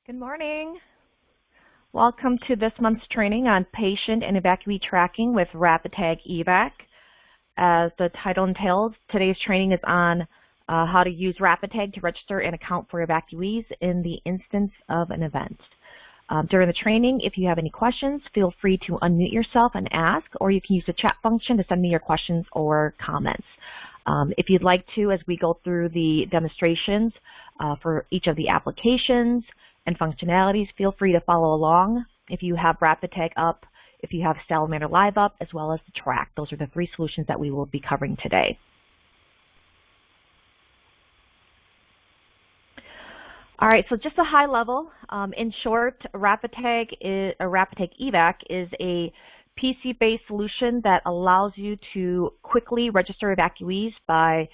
Good morning. Welcome to this month's training on patient and evacuee tracking with Rapidtag EVAC. As the title entails, today's training is on how to use Rapidtag to register and account for evacuees in the instance of an event. During the training, if you have any questions, feel free to unmute yourself and ask, or you can use the chat function to send me your questions or comments. If you'd like to, as we go through the demonstrations for each of the applications and functionalities, feel free to follow along. If you have Rapidtag up, if you have Salamander Live up, as well as the track. Those are the three solutions that we will be covering today. All right, so just a high level. In short, Rapidtag EVAC is a PC-based solution that allows you to quickly register evacuees by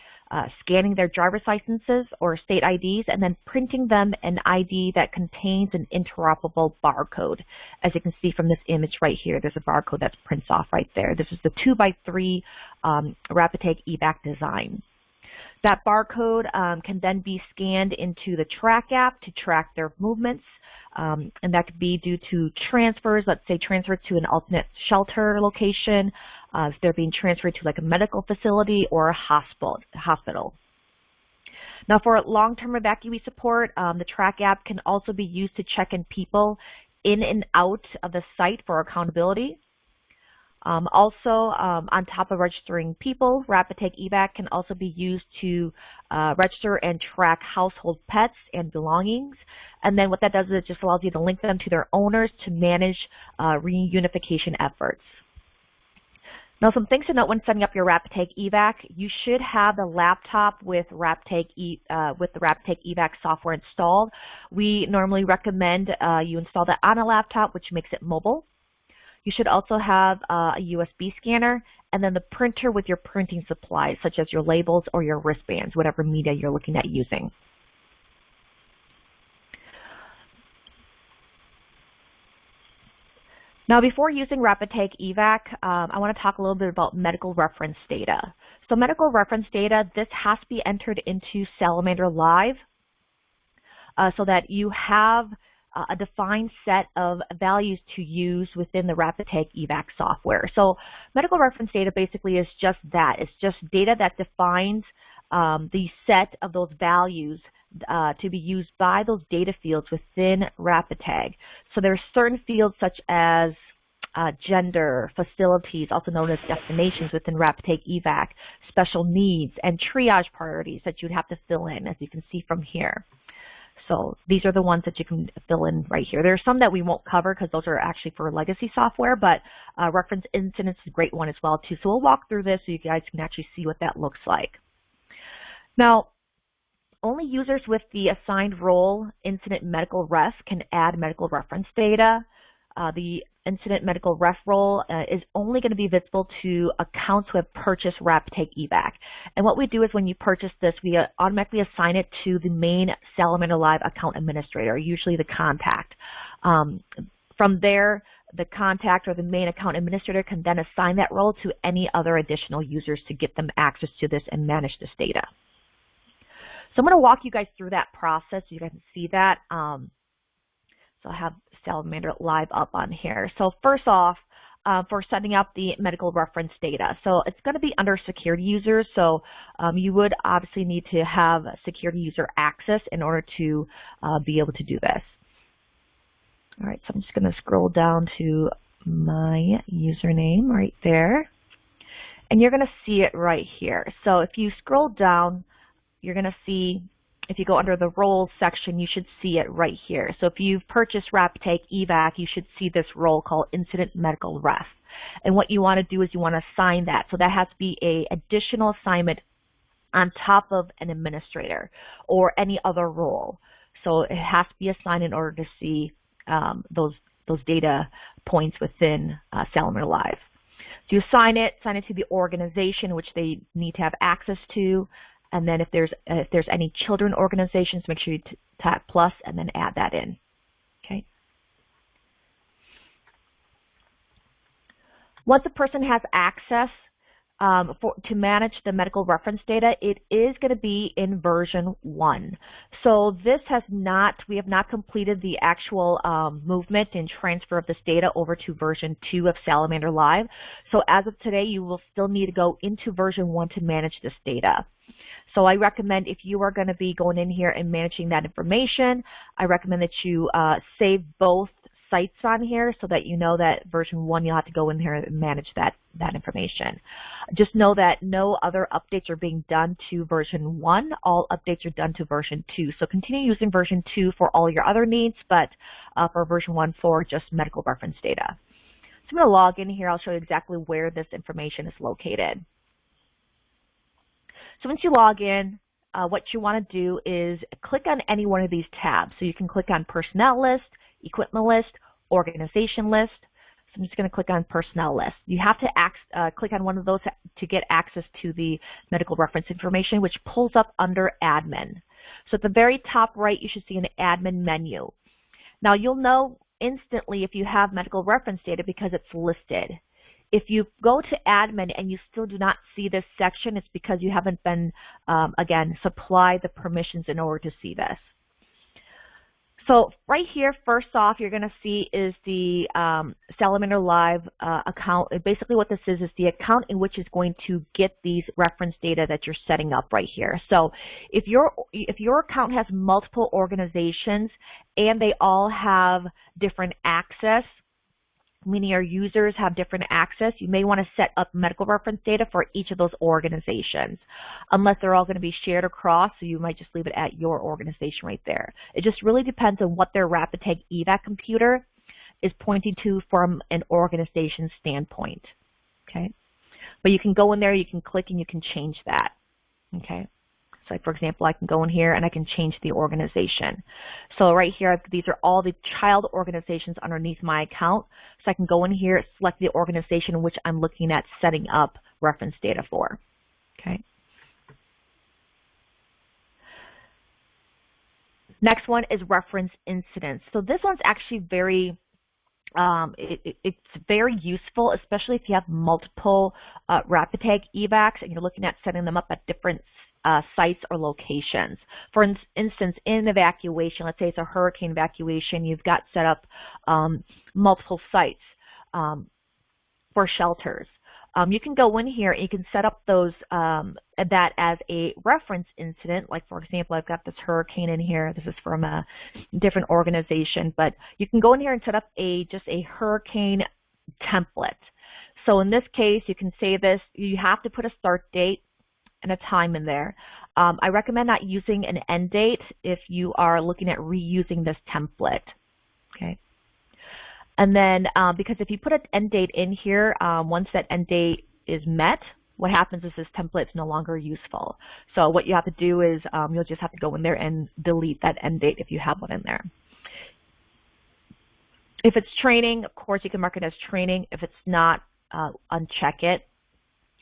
scanning their driver's licenses or state IDs and then printing them an ID that contains an interoperable barcode. As you can see from this image right here, there's a barcode that prints off right there. This is the 2x3 Rapidtag EVAC design. That barcode can then be scanned into the Track app to track their movements, and that could be due to transfers, let's say transfer to an alternate shelter location, if they're being transferred to like a medical facility or a hospital. Now for long-term evacuee support, the Track app can also be used to check in people in and out of the site for accountability. Also, on top of registering people, Rapidtag EVAC can also be used to register and track household pets and belongings. And then what that does is it just allows you to link them to their owners to manage reunification efforts. Now, some things to note when setting up your Rapidtag EVAC: you should have the laptop with the Rapidtag EVAC software installed. We normally recommend you install that on a laptop, which makes it mobile. You should also have a USB scanner and then the printer with your printing supplies, such as your labels or your wristbands, whatever media you're looking at using. Now, before using Rapidtag EVAC, I want to talk a little bit about medical reference data. So medical reference data, this has to be entered into Salamander Live so that you have a defined set of values to use within the Rapidtag EVAC software. So medical reference data basically is just that. It's just data that defines the set of those values to be used by those data fields within Rapidtag. So there are certain fields such as gender, facilities, also known as destinations within Rapidtag EVAC, special needs, and triage priorities that you'd have to fill in, as you can see from here. So these are the ones that you can fill in right here. There are some that we won't cover because those are actually for legacy software, but reference incidents is a great one as well too. So we'll walk through this so you guys can actually see what that looks like. Now, only users with the assigned role incident medical ref can add medical reference data. The incident medical ref role is only going to be visible to accounts who have purchased Rapidtag EVAC. And what we do is when you purchase this, we automatically assign it to the main Salamander Live account administrator, usually the contact. From there, the contact or the main account administrator can then assign that role to any other additional users to get them access to this and manage this data. So I'm going to walk you guys through that process so you guys can see that. So I have Salamander Live up on here. So first off, for setting up the medical reference data. So it's going to be under security users. So you would obviously need to have security user access in order to be able to do this. All right, so I'm just going to scroll down to my username right there. And you're going to see it right here. So if you scroll down, you're going to see, if you go under the roles section, you should see it right here. So if you've purchased Rapidtag EVAC, you should see this role called Incident Medical Ref. And what you want to do is you want to assign that. So that has to be an additional assignment on top of an administrator or any other role. So it has to be assigned in order to see those data points within Salamander Live. So you assign it to the organization which they need to have access to. And then if there's any children organizations, make sure you tap plus and then add that in. Okay. Once a person has access to manage the medical reference data, it is going to be in version 1. So this we have not completed the actual movement and transfer of this data over to version 2 of Salamander Live. So as of today, you will still need to go into version 1 to manage this data. So I recommend, if you are going to be going in here and managing that information, I recommend that you save both sites on here so that you know that version 1 you'll have to go in here and manage that information. Just know that no other updates are being done to version 1. All updates are done to version 2. So continue using version 2 for all your other needs, but for version 1 for just medical reference data. So I'm going to log in here. I'll show you exactly where this information is located. So once you log in, what you want to do is click on any one of these tabs. So you can click on Personnel List, Equipment List, Organization List. So I'm just going to click on Personnel List. You have to click on one of those to get access to the medical reference information, which pulls up under Admin. So at the very top right, you should see an Admin menu. Now you'll know instantly if you have medical reference data because it's listed. If you go to Admin and you still do not see this section, it's because you haven't been, again, supplied the permissions in order to see this. So right here, first off, you're going to see is the Salamander Live account. Basically what this is the account in which is going to get these reference data that you're setting up right here. So if your account has multiple organizations and they all have different access, meaning your users have different access, you may want to set up medical reference data for each of those organizations, unless they're all going to be shared across, so you might just leave it at your organization right there. It just really depends on what their RapidTag EVAC computer is pointing to from an organization standpoint, okay? But you can go in there, you can click, and you can change that, okay? So like for example, I can go in here and I can change the organization. So right here, these are all the child organizations underneath my account. So I can go in here, select the organization in which I'm looking at setting up reference data for. Okay. Next one is reference incidents. So this one's actually very it's very useful, especially if you have multiple RapidTag evacs and you're looking at setting them up at different sites or locations. For instance, in evacuation, let's say it's a hurricane evacuation, you've got set up multiple sites for shelters. You can go in here and you can set up those that as a reference incident. Like for example, I've got this hurricane in here. This is from a different organization, but you can go in here and set up just a hurricane template. So in this case, you can say this. You have to put a start date and a time in there. I recommend not using an end date if you are looking at reusing this template. Okay. And then, because if you put an end date in here, once that end date is met, what happens is this template is no longer useful. So what you have to do is you'll just have to go in there and delete that end date if you have one in there. If it's training, of course, you can mark it as training. If it's not, uncheck it.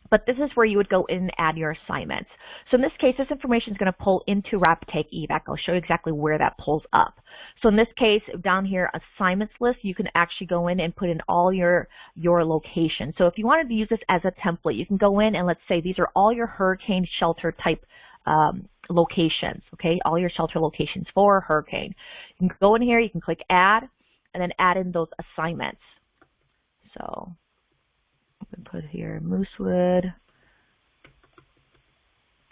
But this is where you would go in and add your assignments. So in this case, this information is going to pull into RapidTag EVAC. I'll show you exactly where that pulls up. So in this case, down here, assignments list, you can actually go in and put in all your locations. So if you wanted to use this as a template, you can go in and let's say these are all your hurricane shelter type locations, okay? All your shelter locations for a hurricane. You can go in here, you can click add, and then add in those assignments. So I'm going to put here Moosewood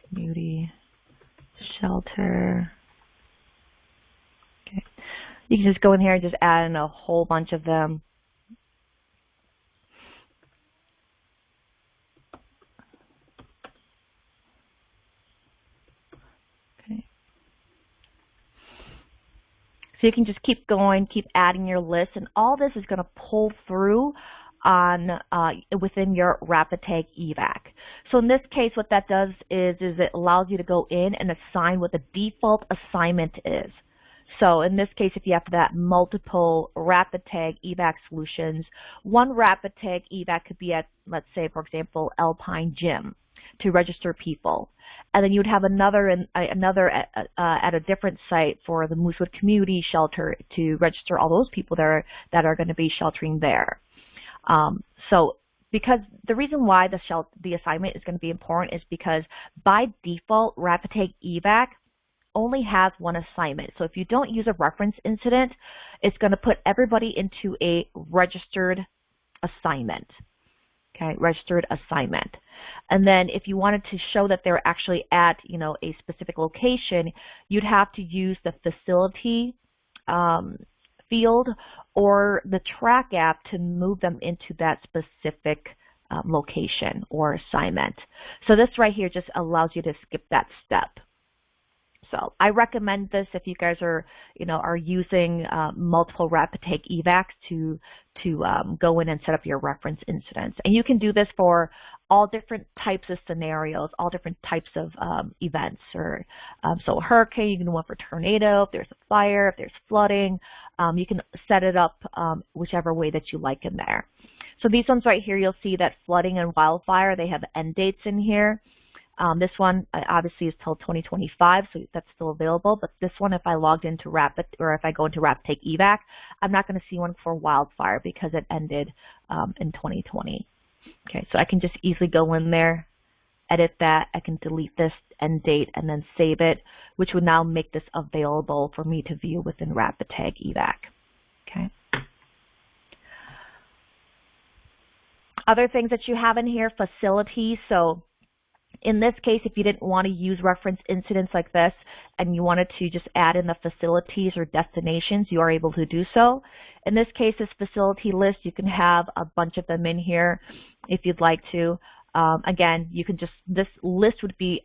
Community Shelter. Okay. You can just go in here and just add in a whole bunch of them. Okay. So you can just keep going, keep adding your list, and all this is going to pull through on within your RapidTag EVAC. So in this case, what that does is it allows you to go in and assign what the default assignment is. So in this case, if you have that multiple RapidTag EVAC solutions, one RapidTag EVAC could be at, let's say, for example, Alpine Gym to register people. And then you would have another at a different site for the Moosewood Community Shelter to register all those people that are going to be sheltering there. So because the reason why the assignment is going to be important is because by default, Rapidtag EVAC only has one assignment. So if you don't use a reference incident, it's going to put everybody into a registered assignment. Okay, registered assignment. And then if you wanted to show that they're actually at, a specific location, you'd have to use the facility field or the track app to move them into that specific location or assignment. So this right here just allows you to skip that step. So I recommend this if you guys are, are using multiple Rapidtag EVACs to go in and set up your reference incidents. And you can do this for all different types of scenarios, all different types of events. Or so a hurricane, you can do one for tornado. If there's a fire, if there's flooding, you can set it up whichever way that you like in there. So these ones right here, you'll see that flooding and wildfire, they have end dates in here. This one obviously is till 2025, so that's still available. But this one, if I logged into Rapid, or if I go into Rapidtag EVAC, I'm not going to see one for wildfire because it ended in 2020. Okay, so I can just easily go in there, edit that. I can delete this end date and then save it, which would now make this available for me to view within Rapidtag EVAC. Okay. Other things that you have in here, facilities. So in this case, if you didn't want to use reference incidents like this and you wanted to just add in the facilities or destinations, you are able to do so. In this case, this facility list, you can have a bunch of them in here if you'd like to. Again, you can just, this list would be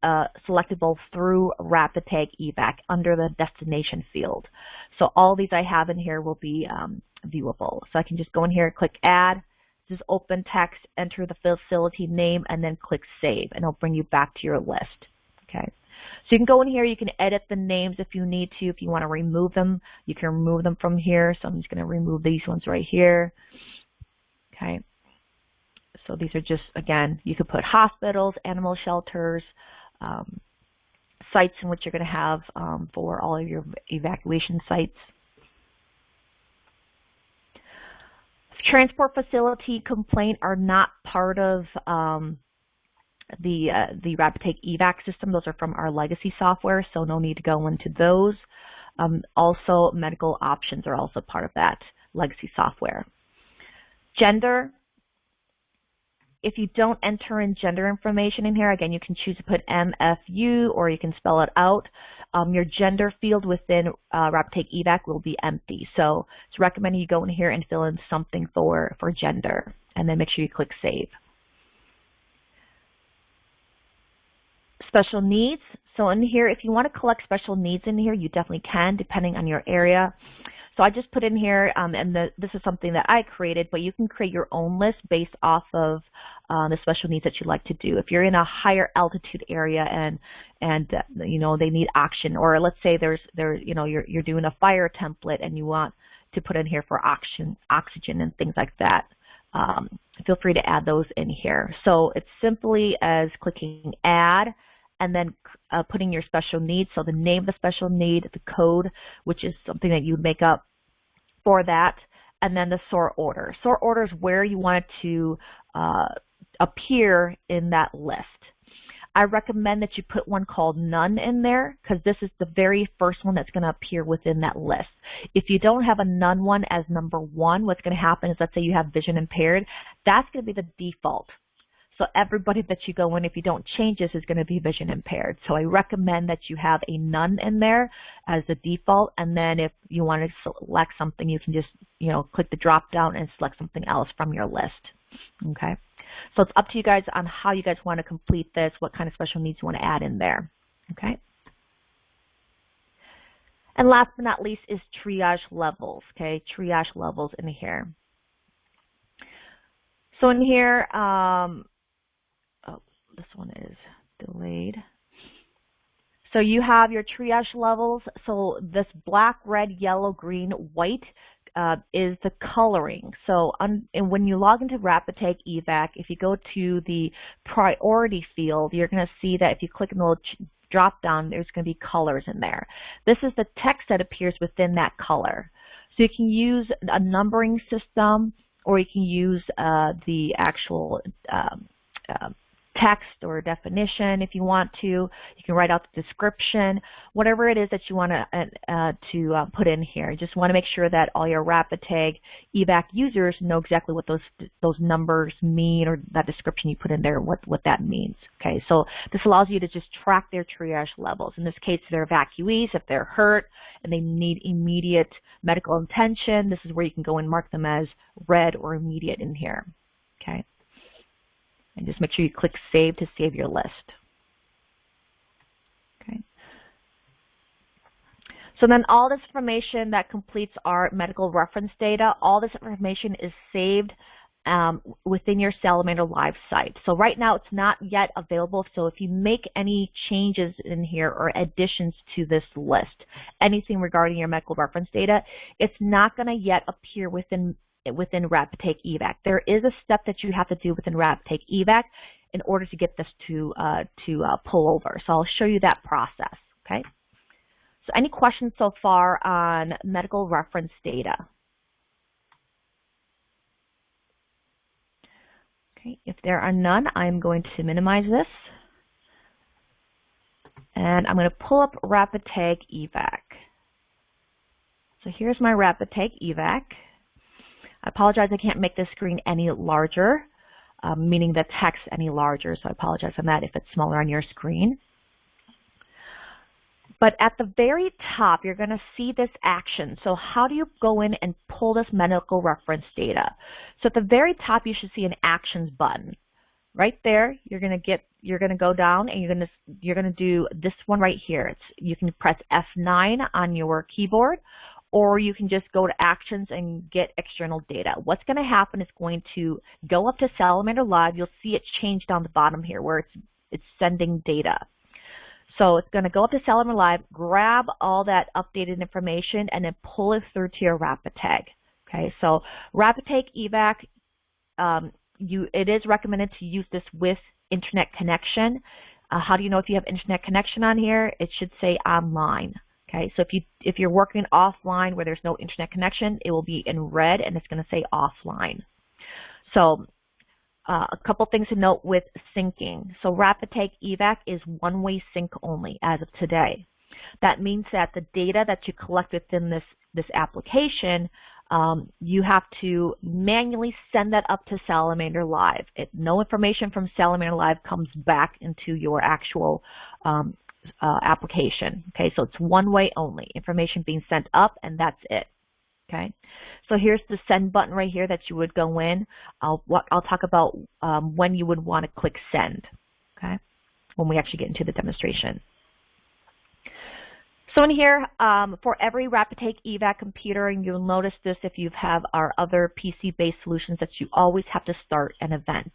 selectable through Rapidtag EVAC under the destination field. So all these I have in here will be viewable. So I can just go in here, click add, just open text, enter the facility name, and then click save, and it'll bring you back to your list. Okay. So you can go in here, you can edit the names if you need to. If you want to remove them, you can remove them from here. So I'm just going to remove these ones right here. Okay. So these are just, again, you could put hospitals, animal shelters, sites in which you're going to have for all of your evacuation sites. Transport facility complaint are not part of the Rapidtag EVAC system. Those are from our legacy software, so no need to go into those. Also, medical options are also part of that legacy software. Gender. If you don't enter in gender information in here, again, you can choose to put MFU or you can spell it out. Your gender field within Rapidtag EVAC will be empty. So it's recommended you go in here and fill in something for gender, and then make sure you click save. Special needs. So in here, if you want to collect special needs in here, you definitely can, depending on your area. So I just put in here, and this is something that I created, but you can create your own list based off of the special needs that you like to do. If you're in a higher altitude area and they need oxygen, or let's say you're doing a fire template and you want to put in here for oxygen and things like that, feel free to add those in here. So it's simply as clicking add and then putting your special needs, so the name of the special need, the code, which is something that you make up for that, and then the sort order. Sort order is where you want it to appear in that list. I recommend that you put one called none in there because this is the very first one that's going to appear within that list. If you don't have a none one as number one, what's going to happen is, let's say you have vision impaired, that's going to be the default. So everybody that you go in, if you don't change this, is going to be vision impaired. So I recommend that you have a none in there as the default. And then if you want to select something, you can just, click the drop down and select something else from your list. Okay. So it's up to you guys on how you guys want to complete this, what kind of special needs you want to add in there. Okay. And last but not least is triage levels. Okay. Triage levels in here. So in here, this one is delayed. So you have your triage levels. So this black, red, yellow, green, white is the coloring. So and when you log into Rapidtag EVAC, if you go to the priority field, you're going to see that if you click on the little drop down, there's going to be colors in there. This is the text that appears within that color. So you can use a numbering system or you can use the actual text or definition if you want to. You can write out the description, whatever it is that you want to put in here. You just want to make sure that all your Rapidtag evac users know exactly what those numbers mean, or that description you put in there, what that means. Okay, so this allows you to just track their triage levels. In this case, they're evacuees. If they're hurt and they need immediate medical attention, this is where you can go and mark them as red or immediate in here. Okay. And just make sure you click Save to save your list. Okay. So then all this information that completes our medical reference data, all this information is saved within your Salamander Live site. So right now it's not yet available, so if you make any changes in here or additions to this list, anything regarding your medical reference data, it's not going to yet appear within Rapidtag evac. There is a step that you have to do within Rapidtag evac in order to get this to pull over. So I'll show you that process. Okay. So any questions so far on medical reference data? Okay. If there are none, I'm going to minimize this, and I'm going to pull up Rapidtag evac. So here's my Rapidtag evac. I apologize, I can't make this screen any larger, meaning the text any larger, so I apologize on that if it's smaller on your screen. But at the very top, you're going to see this action. So how do you go in and pull this medical reference data? So at the very top, you should see an actions button. Right there, you're going to go down and you're going to do this one right here. You can press F9 on your keyboard, or you can just go to actions and get external data. What's going to happen is going to go up to Salamander Live. You'll see it change down the bottom here where it's sending data. So it's going to go up to Salamander Live, grab all that updated information, and then pull it through to your Rapidtag. Okay, so Rapidtag evac, it is recommended to use this with internet connection. How do you know if you have internet connection on here? It should say online. Okay, so if you're working offline where there's no internet connection, it will be in red and it's going to say offline. So a couple things to note with syncing. So Rapidtag evac is one-way sync only as of today. That means that the data that you collect within this application, you have to manually send that up to Salamander Live. No information from Salamander Live comes back into your actual application. Okay, so it's one way only. Information being sent up, and that's it. Okay, so here's the send button right here that you would go in. I'll talk about when you would want to click send. Okay, when we actually get into the demonstration. So in here, for every Rapidtag evac computer, and you'll notice this if you have our other PC-based solutions, that you always have to start an event.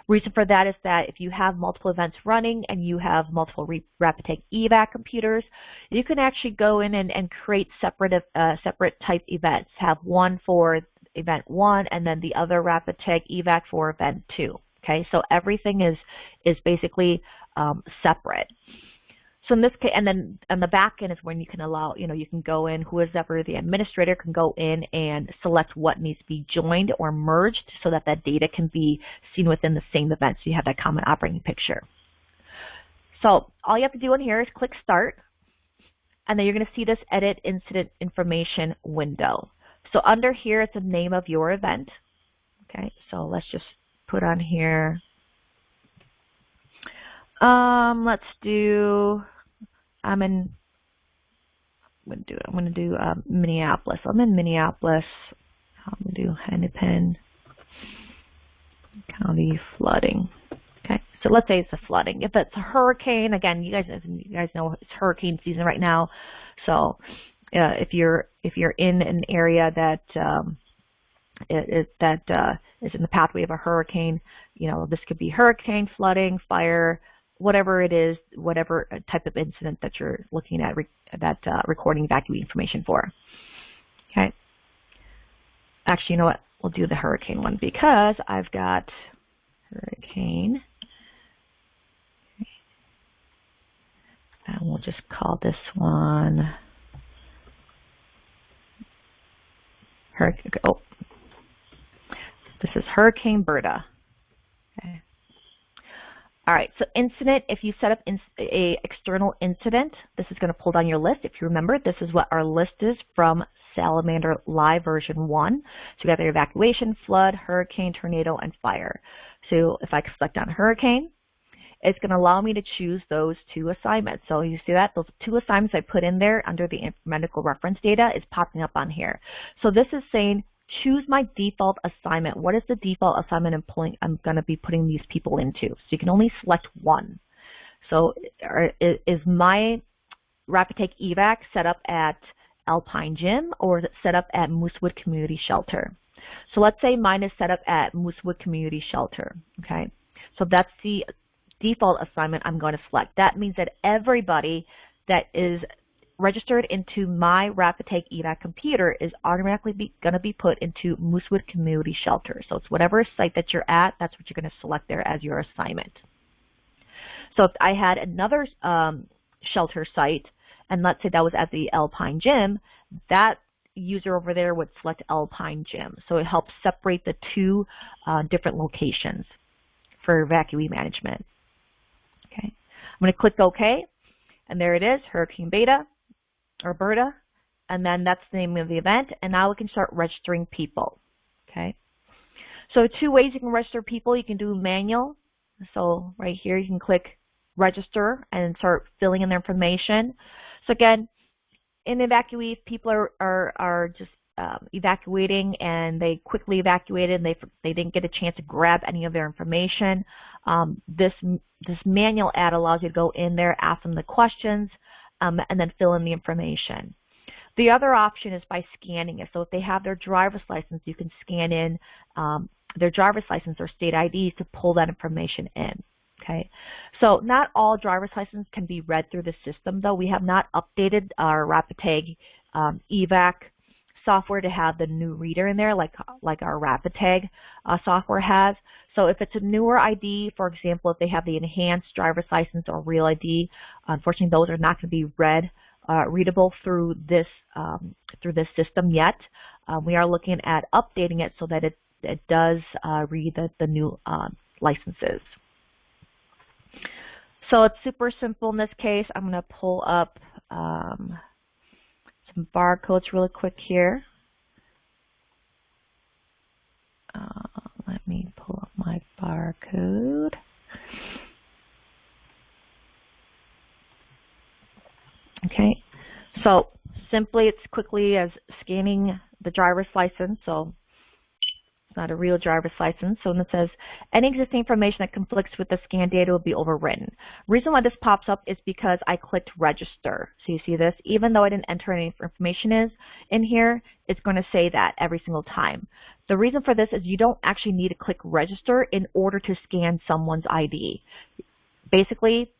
Reason for that is that if you have multiple events running and you have multiple Rapidtag evac computers, you can actually go in and create separate type events. Have one for event 1 and then the other Rapidtag evac for event 2. Okay, so everything is basically separate. So in this case, and then on the back end is when you can allow, you can go in, whoever the administrator can go in and select what needs to be joined or merged so that that data can be seen within the same event. So you have that common operating picture. So all you have to do in here is click Start, and then you're going to see this Edit Incident Information window. So under here, it's the name of your event. Okay, so let's just put on here. Let's do. I'm going to do Minneapolis. I'm in Minneapolis. I'm going to do Hennepin County flooding. Okay, so let's say it's a flooding. If it's a hurricane, again, you guys know it's hurricane season right now. So if you're in an area that is in the pathway of a hurricane, this could be hurricane, flooding, fire, whatever it is, whatever type of incident that you're looking at recording evacuee information for. Okay. Actually, you know what? We'll do the hurricane one because I've got hurricane. Okay. And we'll just call this one hurricane. Oh, This is Hurricane Berta. Okay. All right, so incident, if you set up a external incident, this is going to pull down your list. If you remember, this is what our list is from Salamander Live version 1. So we got the evacuation, flood, hurricane, tornado, and fire. So if I select on hurricane, it's going to allow me to choose those 2 assignments. So you see that? Those 2 assignments I put in there under the medical reference data is popping up on here. So this is saying, choose my default assignment. What is the default assignment I'm going to be putting these people into? So you can only select one. So is my Rapidtag EVAC set up at Alpine Gym, or is it set up at Moosewood Community Shelter? So let's say mine is set up at Moosewood Community Shelter. Okay, so that's the default assignment I'm going to select. That means that everybody that is registered into my Rapidtag EVAC computer is automatically going to be put into Moosewood Community Shelter. So it's whatever site that you're at, that's what you're going to select there as your assignment. So if I had another shelter site, and let's say that was at the Alpine Gym, that user over there would select Alpine Gym. So it helps separate the 2 different locations for evacuee management. Okay, I'm going to click OK, and there it is, Hurricane Beta, or Berta, and then that's the name of the event, and now we can start registering people. Okay, so 2 ways you can register people. You can do manual, so right here you can click register and start filling in their information. So again, in Evacuee, if people are just evacuating and they quickly evacuated and they didn't get a chance to grab any of their information, this manual ad allows you to go in there, ask them the questions, and then fill in the information. The other option is by scanning it. So if they have their driver's license, you can scan in their driver's license or state IDs to pull that information in. Okay, so not all driver's license can be read through the system, though. We have not updated our Rapidtag EVAC software to have the new reader in there like our Rapidtag software has. So if it's a newer ID, for example, if they have the enhanced driver's license or real ID, unfortunately those are not going to be readable through this system yet. We are looking at updating it so that it does read the new licenses. So it's super simple in this case. I'm going to pull up some barcodes really quick here. Let me pull up my barcode. Okay, so simply it's quickly as scanning the driver's license. So it's not a real driver's license. So when it says any existing information that conflicts with the scan data will be overwritten. Reason why this pops up is because I clicked register. So you see this, even though I didn't enter any information in here, it's going to say that every single time. The reason for this is you don't actually need to click register in order to scan someone's ID. Basically,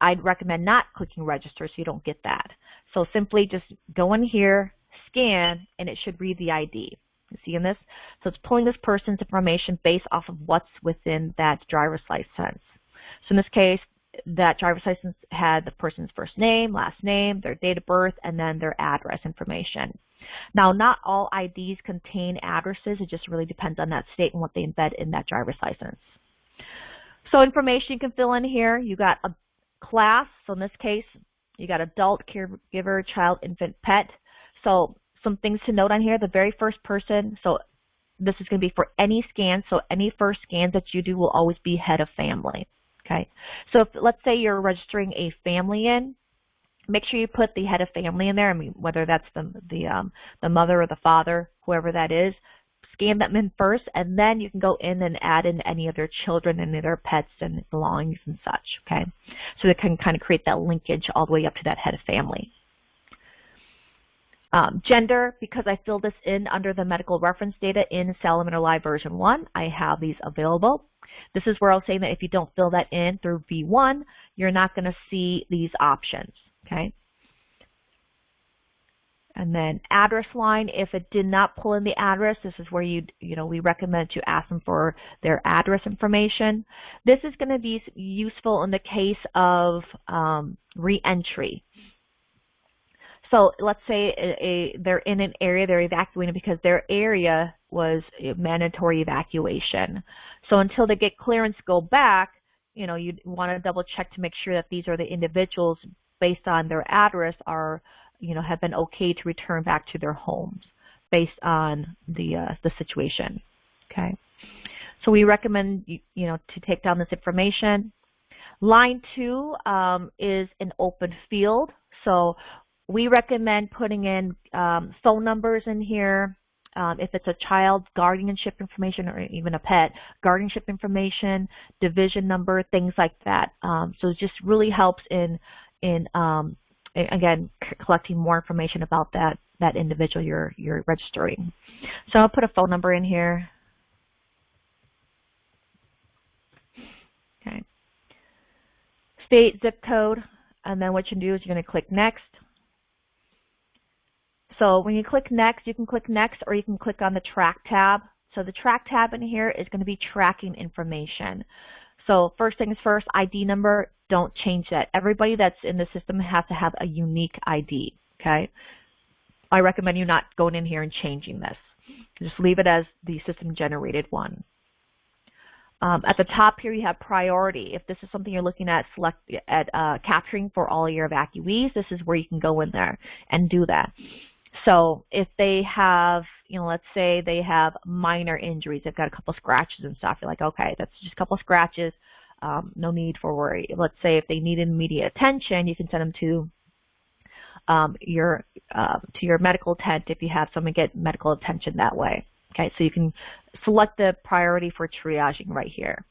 I'd recommend not clicking register so you don't get that. So simply just go in here, scan, and it should read the ID. You see in this? So it's pulling this person's information based off of what's within that driver's license. So in this case, that driver's license had the person's first name, last name, their date of birth, and then their address information. Now, not all IDs contain addresses. It just really depends on that state and what they embed in that driver's license. So information you can fill in here. You got a class. So in this case, you got adult, caregiver, child, infant, pet. So some things to note on here. The very first person, so this is going to be for any scan. So any first scans that you do will always be head of family. Okay. So if, let's say you're registering a family in, make sure you put the head of family in there. I mean, whether that's the mother or the father, whoever that is, scan them in first, and then you can go in and add in any of their children and their pets and belongings and such. Okay. So they can kind of create that linkage all the way up to that head of family. Gender, because I filled this in under the medical reference data in Salamander Live version 1, I have these available. This is where I was saying that if you don't fill that in through V1, you're not going to see these options. Okay. And then address line, if it did not pull in the address, this is where we recommend to ask them for their address information. This is going to be useful in the case of re-entry. So let's say they're in an area, they're evacuating because their area was a mandatory evacuation. So until they get clearance to go back, you know, you want to double check to make sure that these are the individuals based on their address are, you know, have been okay to return back to their homes based on the situation. Okay. So we recommend, you know, to take down this information. Line 2 is an open field. So we recommend putting in phone numbers in here. If it's a child, guardianship information, or even a pet, guardianship information, division number, things like that. So it just really helps in again, collecting more information about that individual you're registering. So I'll put a phone number in here. Okay. State, zip code, and then what you do is you're going to click next. So when you click next, you can click next or you can click on the track tab. So the track tab in here is going to be tracking information. So first things first, ID number, don't change that. Everybody that's in the system has to have a unique ID, okay? I recommend you not going in here and changing this. Just leave it as the system generated one. At the top here, you have priority. If this is something you're looking at, capturing for all your evacuees, this is where you can go in there and do that. So if they have, you know, let's say they have minor injuries, they've got a couple scratches and stuff, you're like, okay, that's just a couple scratches, no need for worry. Let's say if they need immediate attention, you can send them to your medical tent if you have someone get medical attention that way. Okay, so you can select the priority for triaging right here.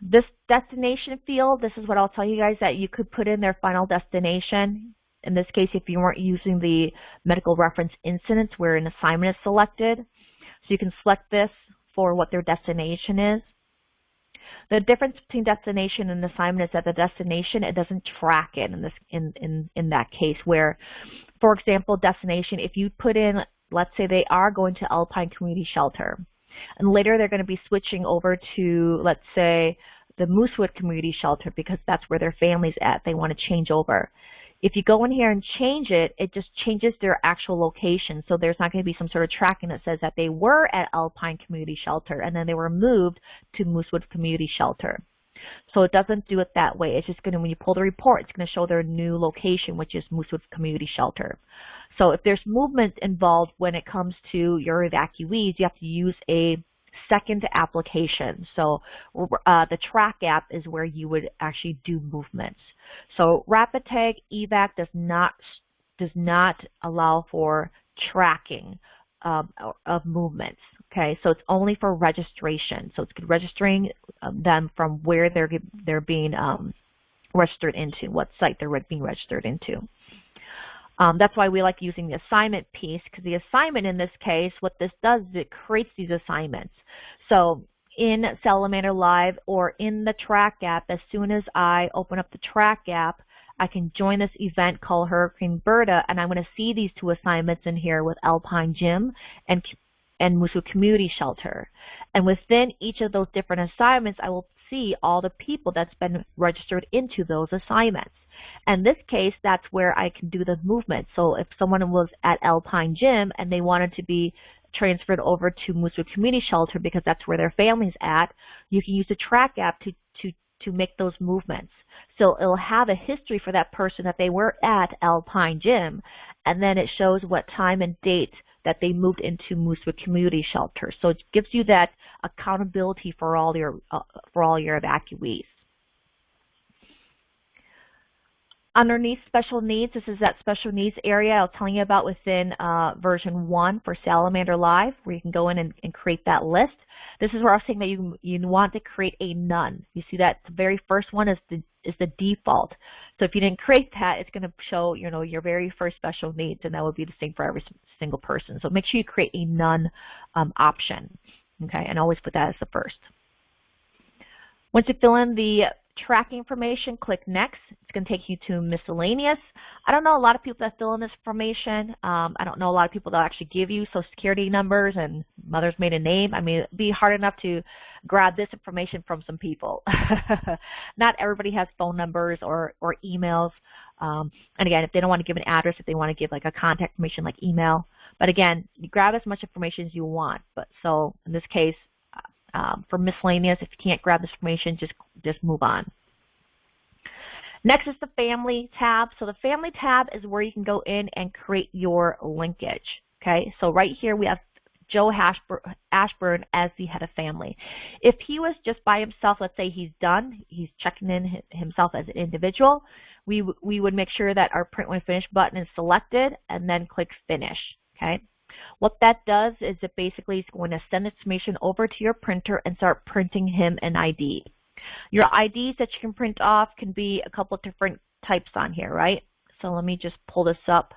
This destination field, this is what I'll tell you guys, that you could put in their final destination. In this case, if you weren't using the medical reference incidents where an assignment is selected. So you can select this for what their destination is. The difference between destination and assignment is that the destination, it doesn't track it in that case where, for example, destination, if you put in, let's say they are going to Alpine Community Shelter, and later they're going to be switching over to, let's say, the Moosewood Community Shelter because that's where their family's at. They want to change over. If you go in here and change it, it just changes their actual location. So there's not going to be some sort of tracking that says that they were at Alpine Community Shelter and then they were moved to Moosewood Community Shelter. So it doesn't do it that way. It's just going to, when you pull the report, it's going to show their new location, which is Moosewood Community Shelter. So if there's movement involved when it comes to your evacuees, you have to use a second application. So the track app is where you would actually do movements. So Rapidtag EVAC does not allow for tracking of movements. Okay, so it's only for registration. So it's registering them from where they're being registered into, what site they're being registered into. That's why we like using the assignment piece, because the assignment in this case, what this does is it creates these assignments. So in Salamander Live or in the track app, as soon as I open up the track app, I can join this event called Hurricane Berta, and I'm going to see these two assignments in here with Alpine Gym and Moosewood Community Shelter. And within each of those different assignments, I will see all the people that's been registered into those assignments. In this case, that's where I can do the movement. So if someone was at Alpine Gym and they wanted to be transferred over to Moosewood Community Shelter because that's where their family's at, you can use the track app to make those movements. So it'll have a history for that person that they were at Alpine Gym, and then it shows what time and date that they moved into Moosewood Community Shelter. So it gives you that accountability for all your evacuees. Underneath special needs, this is that special needs area I was telling you about within version 1 for Salamander Live, where you can go in and create that list. This is where I was saying that you want to create a none. You see that the very first one is the default. So if you didn't create that, it's going to show your very first special needs, and that would be the same for every single person. So make sure you create a none option, okay, and always put that as the first. Once you fill in the tracking information, click next. It's going to take you to miscellaneous. I don't know a lot of people that fill in this information. I don't know a lot of people that actually give you social security numbers and mother's maiden name. I mean, it'd be hard enough to grab this information from some people. Not everybody has phone numbers or emails. And again, if they don't want to give an address, if they want to give like a contact information like email, But again, you grab as much information as you want. But so in this case, for miscellaneous, if you can't grab this information, just move on. Next is the family tab. So the family tab is where you can go in and create your linkage. Okay, so right here we have Joe Ashburn as the head of family. If he was just by himself, let's say he's done, he's checking in himself as an individual, we would make sure that our print when finished button is selected and then click finish. Okay. What that does is it basically is going to send information over to your printer and start printing him an ID. Your IDs that you can print off can be a couple of different types on here, right? So let me just pull this up.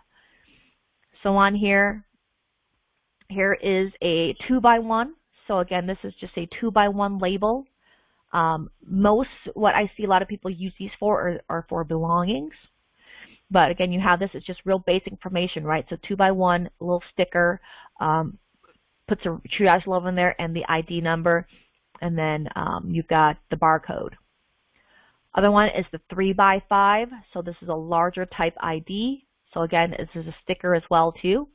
So on here is a 2x1. So again, this is just a 2x1 label. What I see a lot of people use these for are for belongings. But again, you have this, it's just real basic information, right? So 2x1, a little sticker, puts a triage level in there and the ID number, and then you've got the barcode. Other one is the 3x5. So this is a larger type ID. So again, this is a sticker as well too.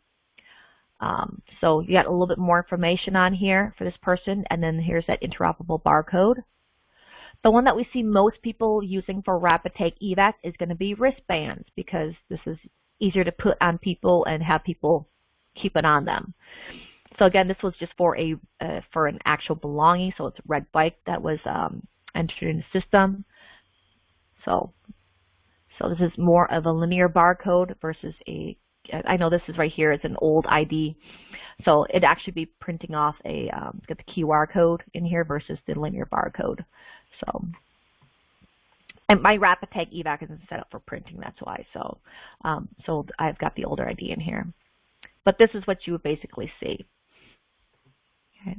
So you got a little bit more information on here for this person, and then here's that interoperable barcode. The one that we see most people using for Rapidtag EVAC is going to be wristbands, because this is easier to put on people and have people keep it on them. So again, this was just for an actual belonging, so it's a red bike that was entered in the system. So this is more of a linear barcode versus I know this is right here, it's an old ID. So it'd actually be printing off get the QR code in here versus the linear barcode. So, and my Rapidtag EVAC isn't set up for printing, that's why. So, so I've got the older ID in here. But this is what you would basically see. Okay.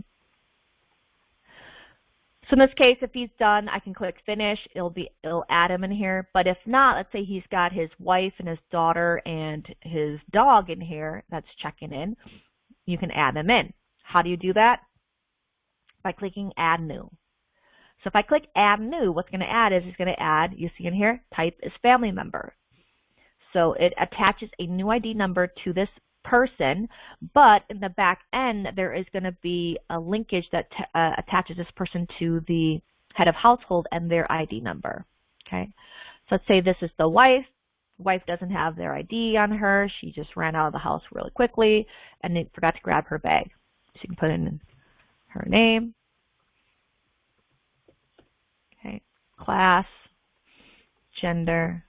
So in this case, if he's done, I can click finish. It'll add him in here. But if not, let's say he's got his wife and his daughter and his dog in here that's checking in, you can add them in. How do you do that? By clicking add new. So if I click add new, what's going to add is it's going to add, you see in here, type is family member. So it attaches a new ID number to this person, but in the back end there is going to be a linkage that attaches this person to the head of household and their ID number. Okay, so let's say this is the wife. Wife doesn't have their ID on her. She just ran out of the house really quickly and they forgot to grab her bag. So you can put in her name, okay, class, gender.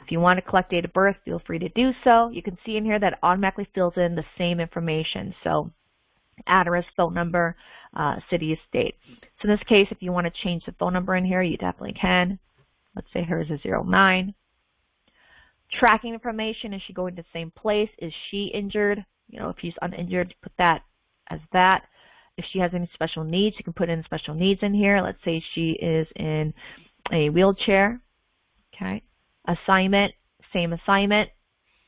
If you want to collect date of birth, feel free to do so. You can see in here that it automatically fills in the same information. So address, phone number, city, state. So in this case, if you want to change the phone number in here, you definitely can. Let's say hers is 09. Tracking information, is she going to the same place? Is she injured? You know, if she's uninjured, put that as that. If she has any special needs, you can put in special needs in here. Let's say she is in a wheelchair. Okay. Assignment, same assignment.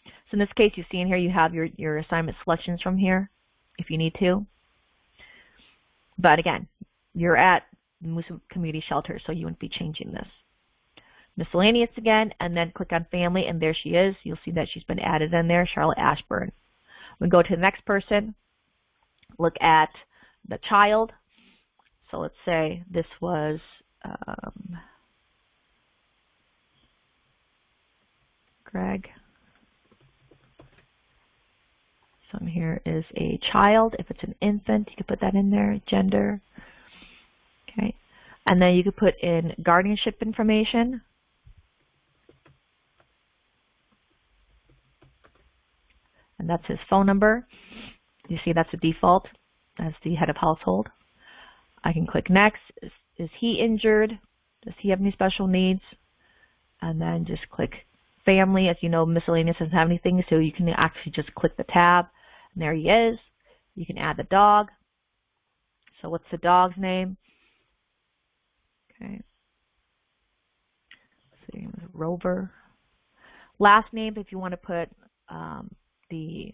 So in this case, you see in here you have your assignment selections from here if you need to. But again, you're at Moose Community Shelter, so you wouldn't be changing this. Miscellaneous again, and then click on family, and there she is. You'll see that she's been added in there, Charlotte Ashburn. We go to the next person, look at the child. So let's say this was Greg. So here is a child. If it's an infant, you could put that in there, gender. Okay. And then you could put in guardianship information. And that's his phone number. You see that's the default. That's the head of household. I can click next. Is he injured? Does he have any special needs? And then just click family. As you know, miscellaneous doesn't have anything, so you can actually just click the tab, and there he is. You can add the dog. So what's the dog's name? Okay. Let's see, Rover. Last name, if you want to put the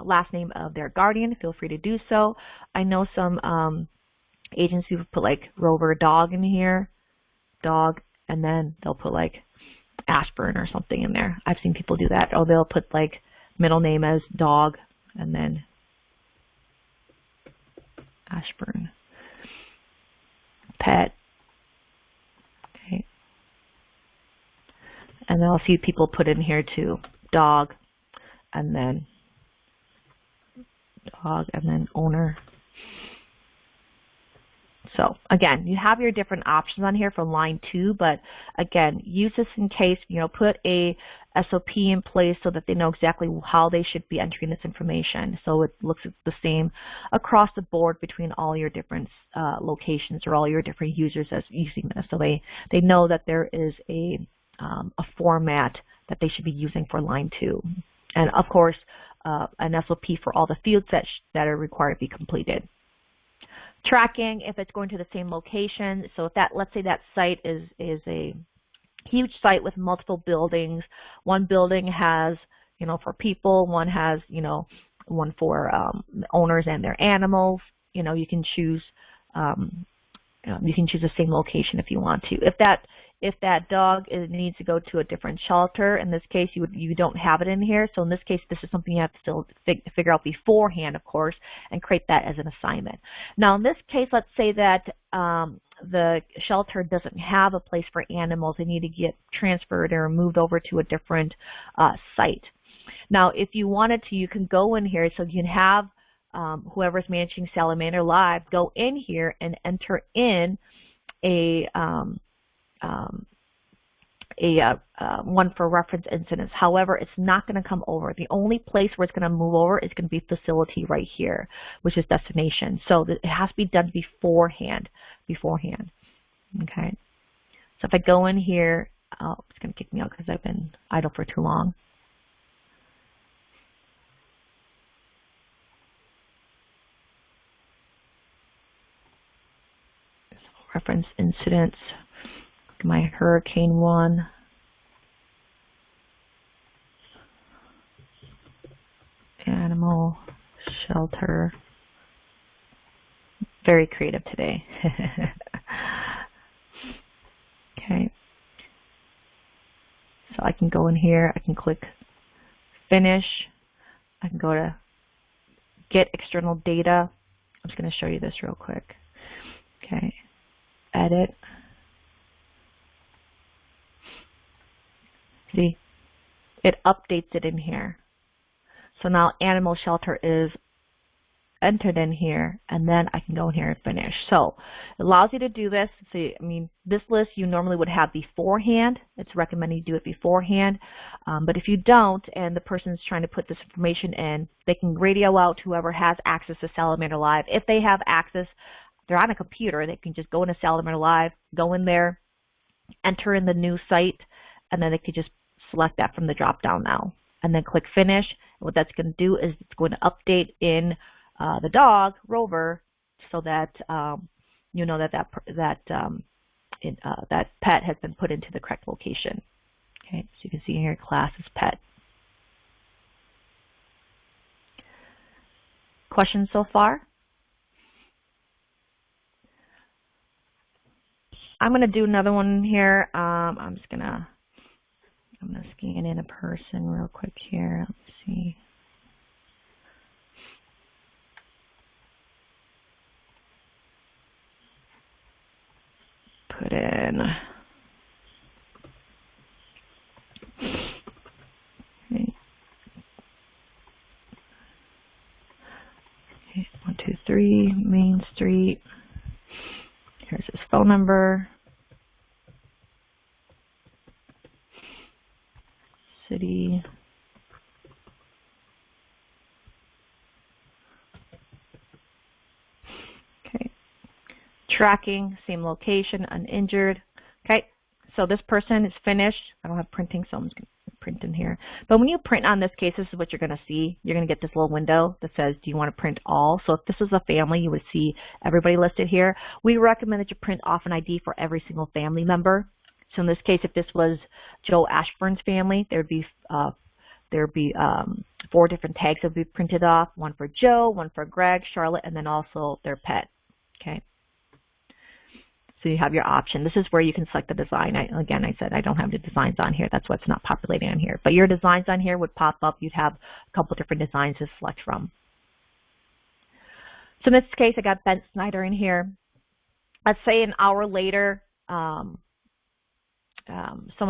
last name of their guardian, feel free to do so. I know some agencies will put like Rover dog in here, dog, and then they'll put like Ashburn or something in there. I've seen people do that, or they'll put like middle name as dog, and then Ashburn. Pet. Okay. And then I'll see people put in here too. Dog, and then owner. So again, you have your different options on here for line 2, but again, use this in case, put a SOP in place so that they know exactly how they should be entering this information. So it looks the same across the board between all your different locations or all your different users as using this. So they know that there is a format that they should be using for line 2. And of course, an SOP for all the fields that are required to be completed. Tracking, if it's going to the same location. So if let's say that site is a huge site with multiple buildings. One building has, for people, one has, one for owners and their animals. You can choose the same location if you want to. If that dog needs to go to a different shelter, in this case, you don't have it in here. So in this case, this is something you have to still figure out beforehand, of course, and create that as an assignment. Now, in this case, let's say that the shelter doesn't have a place for animals. They need to get transferred or moved over to a different site. Now, if you wanted to, you can go in here. So you can have whoever's managing Salamander Live go in here and enter in one for reference incidents. However, it's not going to come over. The only place where it's going to move over is going to be facility right here, which is destination. So it has to be done beforehand. Okay. So if I go in here, it's going to kick me out because I've been idle for too long. Reference incidents. My hurricane one. Animal shelter. Very creative today. Okay. So I can go in here. I can click finish. I can go to get external data. I'm just going to show you this real quick. Okay. Edit. See, it updates it in here. So now animal shelter is entered in here, and then I can go in here and finish. So it allows you to do this. See, this list you normally would have beforehand. It's recommended you do it beforehand. But if you don't, and the person's trying to put this information in, they can radio out to whoever has access to Salamander Live. If they have access, they're on a computer, they can just go into Salamander Live, go in there, enter in the new site, and then they could just select that from the drop down now, and then click finish. And what that's going to do is it's going to update in the dog Rover, so that you know that that pet has been put into the correct location. Okay, so you can see here class is pet. Questions so far? I'm going to do another one here. I'm going to scan in a person real quick here. Let's see. Put in. Okay. 123 Main Street. Here's his phone number. City. Okay. Tracking, same location, uninjured. Okay. So this person is finished. I don't have printing, so I'm just going to print in here. But when you print on this case, this is what you're going to see. You're going to get this little window that says, do you want to print all? So if this is a family, you would see everybody listed here. We recommend that you print off an ID for every single family member. So in this case, if this was Joe Ashburn's family, there'd be 4 different tags that would be printed off. One for Joe, one for Greg, Charlotte, and then also their pet. Okay. So you have your option. This is where you can select the design. Again, I said I don't have the designs on here. That's what's not populating on here. But your designs on here would pop up. You'd have a couple different designs to select from. So in this case, I got Ben Snyder in here. Let's say an hour later, someone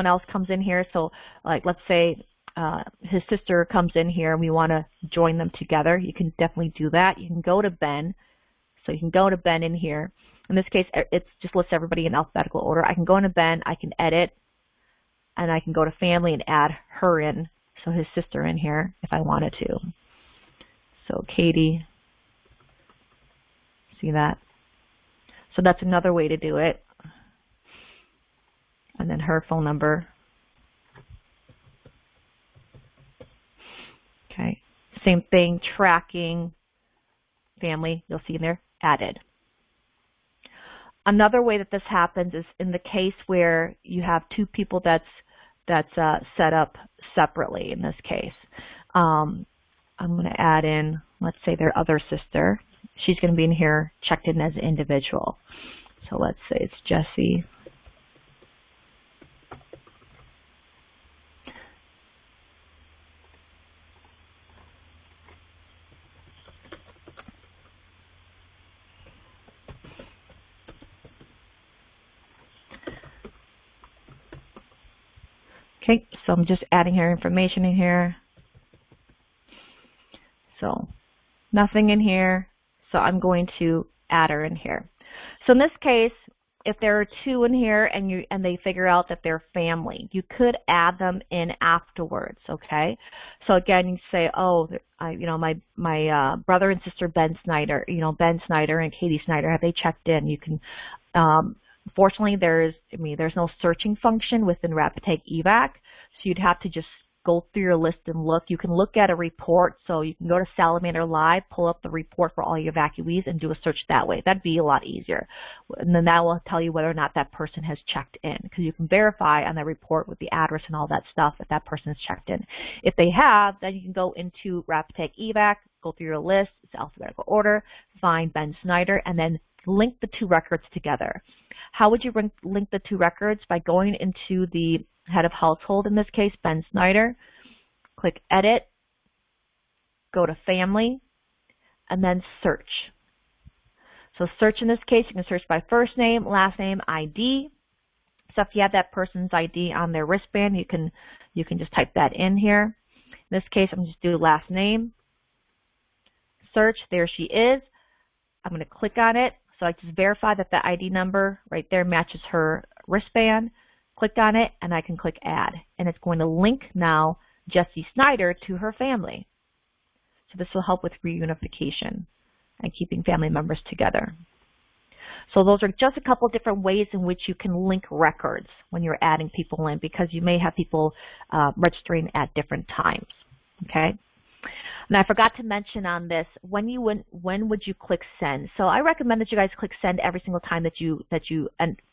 else comes in here. So like, let's say his sister comes in here and we want to join them together. You can definitely do that. You can go to Ben. So you can go to Ben in here. In this case, it just lists everybody in alphabetical order. I can go into Ben, I can edit, and I can go to family and add her in, so his sister in here if I wanted to. So Katie, see that? So that's another way to do it. And then her phone number. Okay, same thing, tracking, family, you'll see in there, added. Another way that this happens is in the case where you have two people that's set up separately. In this case, I'm going to add in, let's say, their other sister. She's going to be in here checked in as an individual. So let's say it's Jessie. Okay, so I'm just adding her information in here. So nothing in here, so I'm going to add her in here. So in this case, if there are two in here and they figure out that they're family, you could add them in afterwards. Okay, so again, you say, oh, my brother and sister Ben Snyder, Ben Snyder and Katie Snyder, have they checked in? You can. Fortunately, there's no searching function within RapidTag EVAC, so you'd have to just go through your list and look. You can look at a report, so you can go to Salamander Live, pull up the report for all your evacuees, and do a search that way. That'd be a lot easier. And then that will tell you whether or not that person has checked in, because you can verify on that report with the address and all that stuff if that person has checked in. If they have, then you can go into RapidTag EVAC, go through your list, it's alphabetical order, find Ben Snyder, and then link the two records together. How would you link the two records? By going into the head of household, in this case, Ben Snyder, click edit, go to family, and then search. So search in this case, you can search by first name, last name, ID. So if you have that person's ID on their wristband, you can just type that in here. In this case, I'm just do last name, search, there she is. I'm going to click on it. So I just verify that the ID number right there matches her wristband. Click on it, and I can click add. And it's going to link now Jessie Snyder to her family. So this will help with reunification and keeping family members together. So those are just a couple different ways in which you can link records when you're adding people in, because you may have people registering at different times. Okay. Now, I forgot to mention on this, when would you click send? So I recommend that you guys click send every single time that you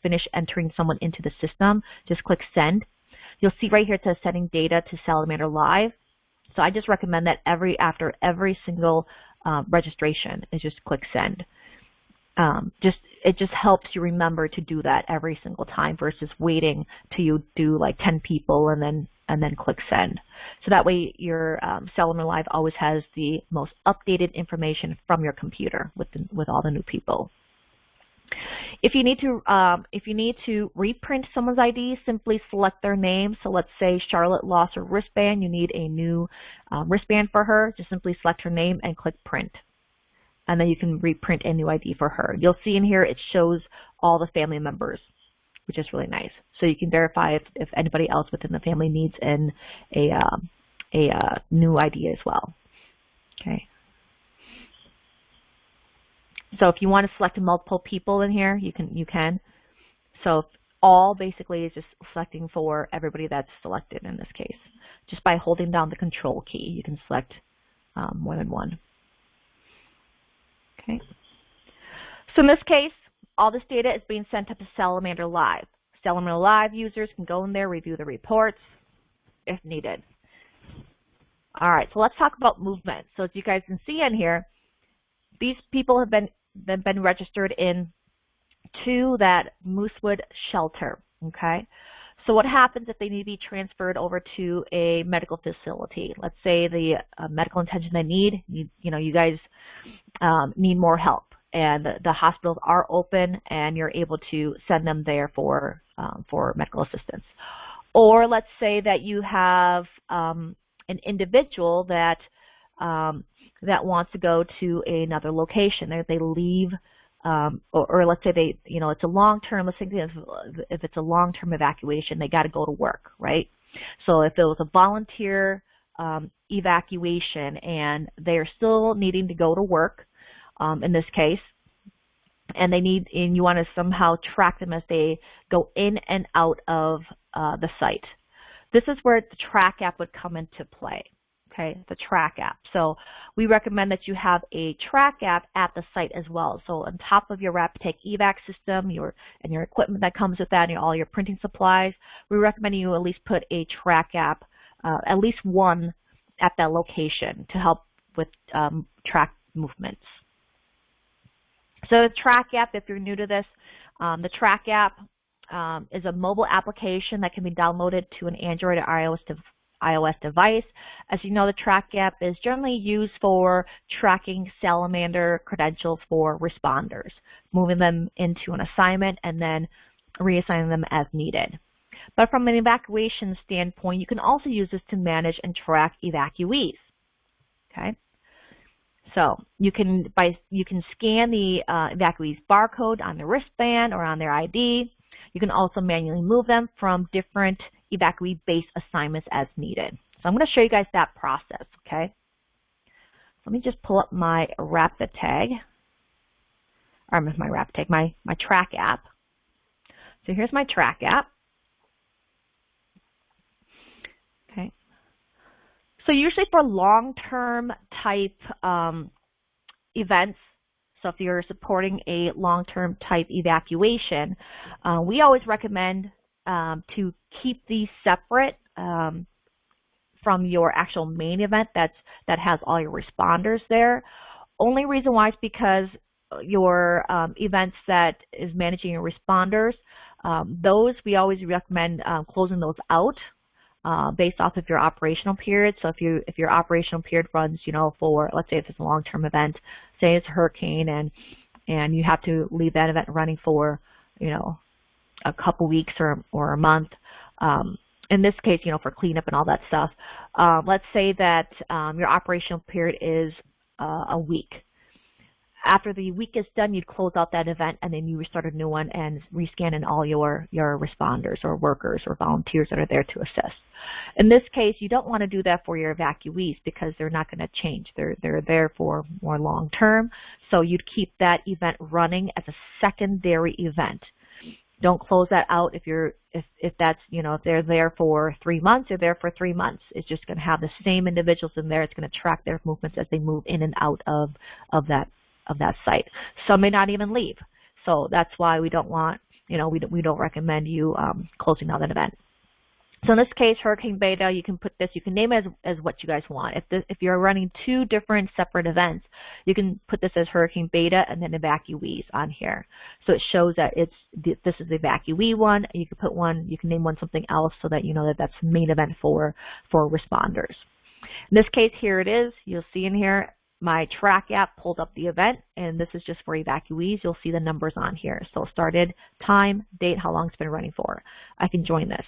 finish entering someone into the system. Just click send. You'll see right here it says sending data to Salamander Live. So I just recommend that after every single registration is just click send. It just helps you remember to do that every single time versus waiting till you do like 10 people and then click send. So that way your Salamander Live always has the most updated information from your computer with all the new people. If you need to reprint someone's ID, simply select their name. So let's say Charlotte lost her wristband. You need a new wristband for her. Just simply select her name and click print. And then you can reprint a new ID for her. You'll see in here it shows all the family members, which is really nice. So you can verify if anybody else within the family needs a new ID as well. Okay. So if you want to select multiple people in here, you can. So all basically is just selecting for everybody that's selected in this case. Just by holding down the control key, you can select more than one. Okay. So in this case, all this data is being sent up to Salamander Live. Salamander Live users can go in there, review the reports if needed. All right, so let's talk about movement. So as you guys can see in here, these people have been registered in to that Moosewood shelter, okay? So what happens if they need to be transferred over to a medical facility? Let's say the medical attention they need, you guys need more help, and the hospitals are open, and you're able to send them there for medical assistance. Or let's say that you have an individual that wants to go to another location. They leave. Or let's say it's a long-term, let's think if it's a long-term evacuation, they got to go to work, right? So if it was a volunteer evacuation and they're still needing to go to work, in this case, and you want to somehow track them as they go in and out of the site. This is where the Track app would come into play. Okay, the Track app. So we recommend that you have a Track app at the site as well. So on top of your RapidTag EVAC system, your equipment that comes with that, and all your printing supplies, we recommend you at least put a Track app, at least one, at that location to help with track movements. So the Track app, if you're new to this, the Track app is a mobile application that can be downloaded to an Android or iOS device. As you know, the Track app is generally used for tracking Salamander credentials for responders, moving them into an assignment and then reassigning them as needed. But from an evacuation standpoint, you can also use this to manage and track evacuees. Okay, so you can scan the evacuee's barcode on their wristband or on their ID. You can also manually move them from different evacuee-based assignments as needed. So I'm going to show you guys that process, okay? So let me just pull up my Rapidtag, or my Track app. So here's my Track app. Okay. So usually for long-term type events, so if you're supporting a long-term type evacuation, we always recommend to keep these separate from your actual main event that has all your responders there. Only reason why is because your events that is managing your responders, those we always recommend closing those out based off of your operational period. So if your operational period runs, for, let's say if it's a long-term event, say it's a hurricane and you have to leave that event running for, a couple weeks or a month. In this case, for cleanup and all that stuff. Let's say that your operational period is a week. After the week is done, you'd close out that event and then you restart a new one and rescan in all your responders or workers or volunteers that are there to assist. In this case, you don't want to do that for your evacuees because they're not going to change. They're there for more long term. So you'd keep that event running as a secondary event. Don't close that out if that's, if they're there for 3 months, they're there for 3 months. It's just going to have the same individuals in there. It's going to track their movements as they move in and out of that site. Some may not even leave. So that's why we don't want, we don't recommend you closing out that event. So in this case, Hurricane Beta, you can put this, you can name it as what you guys want. If you're running 2 different separate events, you can put this as Hurricane Beta and then evacuees on here. So it shows that this is the evacuee one. You can put one, you can name one something else so that you know that that's the main event for responders. In this case, here it is. You'll see in here, my Track app pulled up the event, and this is just for evacuees. You'll see the numbers on here. So started, time, date, how long it's been running for. I can join this.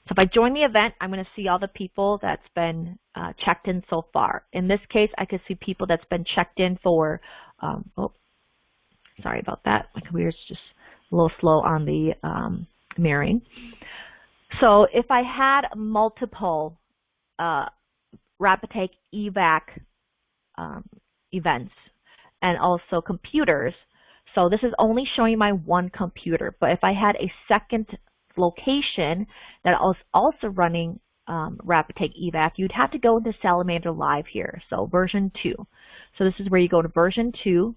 So if I join the event, I'm going to see all the people that's been checked in so far. In this case, I could see people that's been checked in for, sorry about that. My computer's just a little slow on the mirroring. So if I had multiple RapidTag EVAC events and also computers, so this is only showing my one computer, but if I had a second location that was also running RapidTag EVAC, you'd have to go into Salamander Live here, so version 2. So this is where you go to version 2,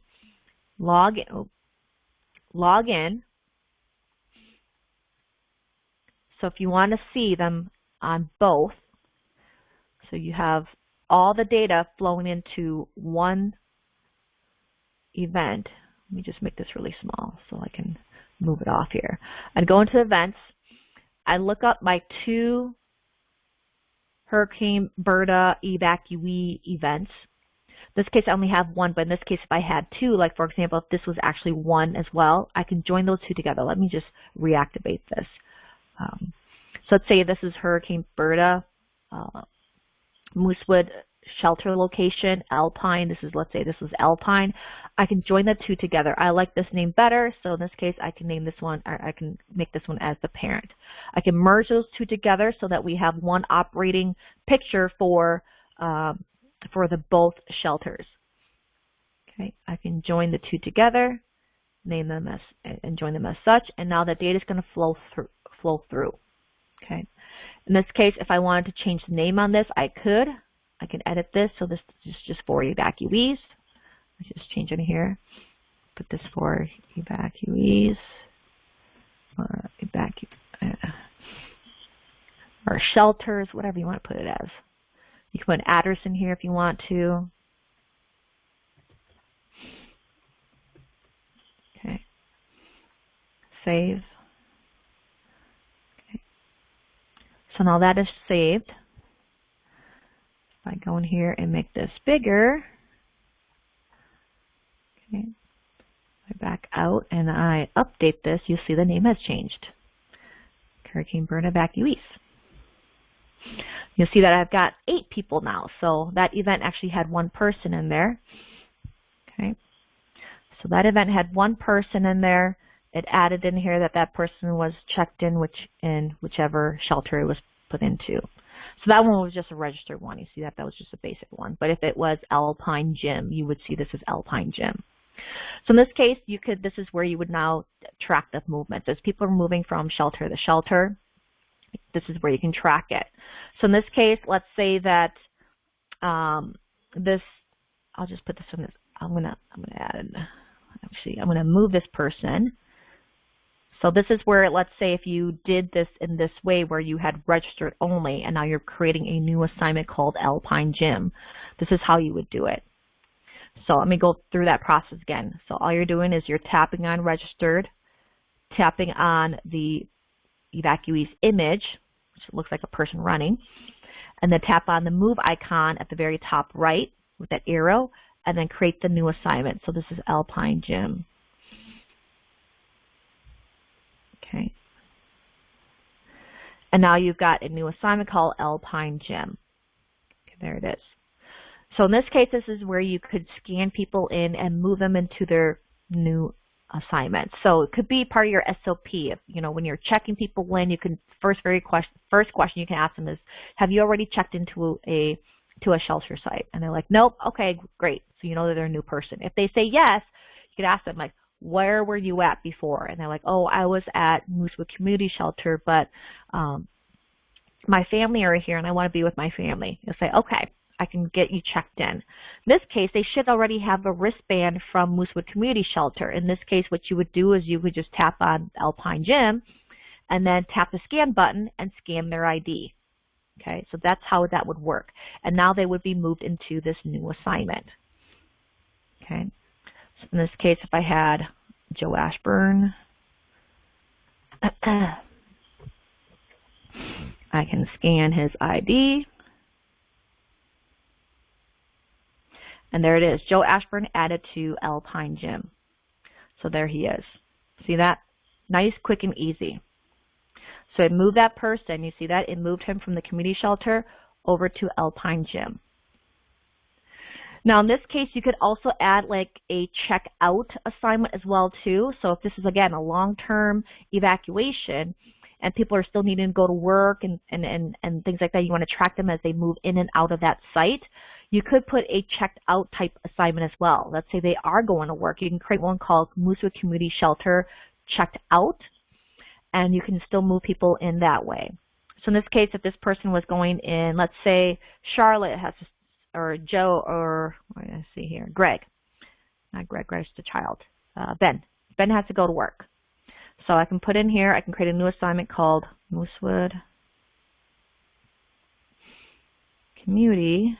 log in. So if you want to see them on both, so you have all the data flowing into one event, Let me just make this really small so I can move it off here. I'd go into events. I look up my 2 Hurricane Berta evacuee events. In this case, I only have 1, but in this case, if I had 2, like for example, if this was actually 1 as well, I can join those 2 together. Let me just reactivate this. So let's say this is Hurricane Berta, Moosewood shelter location, Alpine. Let's say this was Alpine. I can join the 2 together. I like this name better, so in this case, I can name this one, or I can make this one as the parent. I can merge those 2 together so that we have one operating picture for the both shelters. Okay, I can join the 2 together, name them as, and join them as such, and now the data is going to flow through. Okay. In this case, if I wanted to change the name on this, I could. I can edit this, so this is just for evacuees. Let's just change it here. Put this for evacuees, or or shelters, whatever you want to put it as. You can put an address in here if you want to. Okay. Save. Okay. So now that is saved. If I go in here and make this bigger, okay, I back out and I update this, you'll see the name has changed. Hurricane Berta evacuees. You'll see that I've got 8 people now. So that event actually had 1 person in there. Okay. So that event had 1 person in there. It added in here that that person was checked in whichever shelter it was put into. So that one was just a registered one. You see that was just a basic one. But if it was Alpine Gym, you would see this as Alpine Gym. So in this case, this is where you would now track the movement. As people are moving from shelter to shelter, this is where you can track it. So in this case, let's say that I'll just put this in this. I'm gonna move this person. So this is where, let's say if you did this in this way where you had registered only and now you're creating a new assignment called Alpine Gym, this is how you would do it. So let me go through that process again. So all you're doing is you're tapping on registered, tapping on the evacuee's image, which looks like a person running, and then tap on the move icon at the very top right with that arrow, and then create the new assignment. So this is Alpine Gym. Okay. And now you've got a new assignment called Alpine Gym. Okay, there it is. So in this case, this is where you could scan people in and move them into their new assignment. So it could be part of your SOP. If, when you're checking people in, you can first question you can ask them is, have you already checked into a shelter site? And they're like, nope. Okay, great. So you know that they're a new person. If they say yes, you could ask them like, where were you at before? And they're like, oh, I was at Moosewood Community Shelter, but my family are here and I want to be with my family. You'll say, okay, I can get you checked in. In this case, they should already have a wristband from Moosewood Community Shelter. In this case, what you would do is you would just tap on Alpine Gym and then tap the scan button and scan their ID. Okay, so that's how that would work. And now they would be moved into this new assignment. Okay. In this case, if I had Joe Ashburn, I can scan his ID. And there it is, Joe Ashburn added to Alpine Gym. So there he is. See that? Nice, quick, and easy. So it moved that person. You see that? It moved him from the community shelter over to Alpine Gym. Now, in this case, you could also add like a check out assignment as well, too. So if this is, again, a long-term evacuation and people are still needing to go to work and things like that, you want to track them as they move in and out of that site, you could put a checked out type assignment as well. Let's say they are going to work. You can create one called Moosewood Community Shelter Checked Out, and you can still move people in that way. So in this case, if this person was going in, let's say Charlotte has to, or Joe, or what do I see here? Greg. Not Greg, Greg's the child. Ben. Ben has to go to work. So I can put in here, I can create a new assignment called Moosewood Community